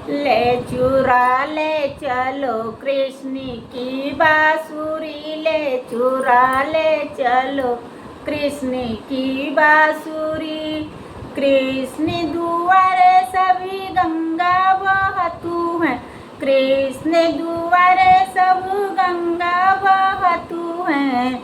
ले चुरा ले चलो कृष्ण की बांसुरी, ले चुरा ले चलो कृष्ण की बांसुरी। कृष्ण दुआरे सभी गंगा बहतू है, कृष्ण दुआरे सब गंगा बहतू है।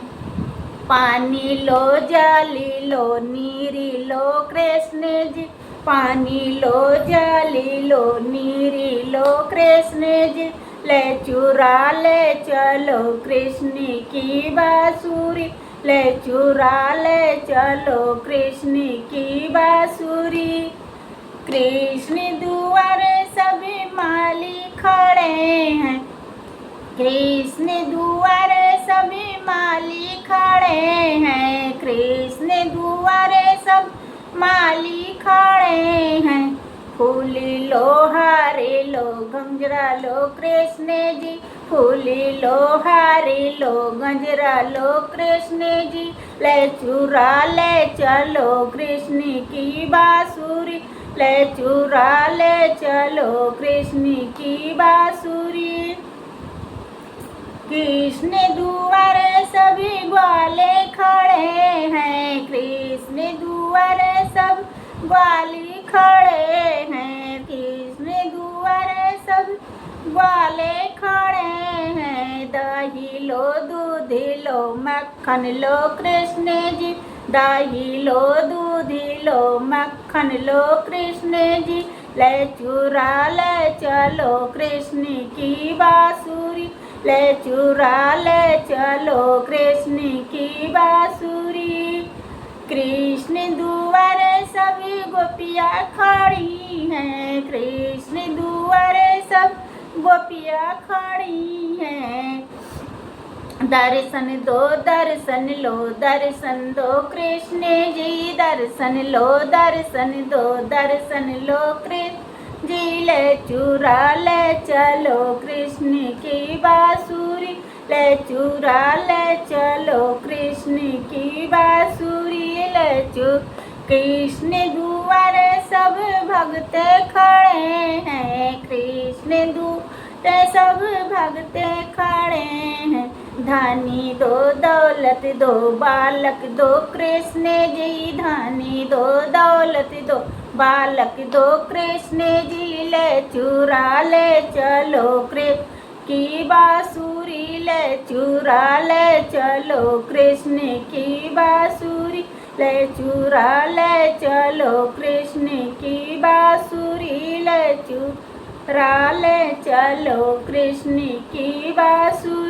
पानी लो जाली लो नीरी लो कृष्ण जी, पानी लो जाली लो नीरी लो कृष्ण जी। ले चुरा ले चलो कृष्ण की बांसुरी, ले चुरा ले चलो कृष्ण की बांसुरी। कृष्ण दुआरे सभी माली खड़े हैं, कृष्ण दुआरे सभी माली खड़े हैं, कृष्ण दुआरे सब माली खड़े हैं। फूली लो हारी लो गंजरा लो कृष्ण जी, फूली लो हारी लो गंजरा लो कृष्ण जी। ले चुरा ले चलो कृष्ण की बांसुरी, ले चुरा ले चलो कृष्ण की बांसुरी। कृष्ण दुआरे सभी ग्वाले खड़े हैं, कृष्ण दुआरे सब ग्वाली खड़े हैं, कृष्ण दुआरे सब ग्वाले खड़े हैं। दही लो दूध लो मक्खन लो कृष्ण जी, दही लो दूध लो मक्खन लो कृष्ण जी। ले चुरा ले चलो कृष्ण की बांसुरी, ले चुरा ले चलो कृष्ण की बांसुरी। कृष्ण दुआरे सभी गोपियाँ खड़ी हैं, कृष्ण दुआरे सब गोपियाँ खड़ी हैं। दर्शन दो दर्शन लो दर्शन दो कृष्ण जी, दर्शन लो दर्शन दो दर्शन लो कृष्ण जी। ले चुरा ले चलो कृष्ण की बांसुरी, ले चुरा ले चलो कृष्ण की बांसुरी। ले कृष्ण दुआरे सब भगते खड़े हैं, कृष्ण दुआरे सब भगते खड़े हैं। धनी दो दौलत दो बालक दो कृष्ण जी, धनी दो दौलत दो बालक दो कृष्ण जी। ले चुरा ले चलो कृष्ण की बांसुरी, ले चुरा ले चलो कृष्ण की बांसुरी, ले चुरा ले चलो कृष्ण की बांसुरी, ले चुरा ले चलो कृष्ण की बांसुरी।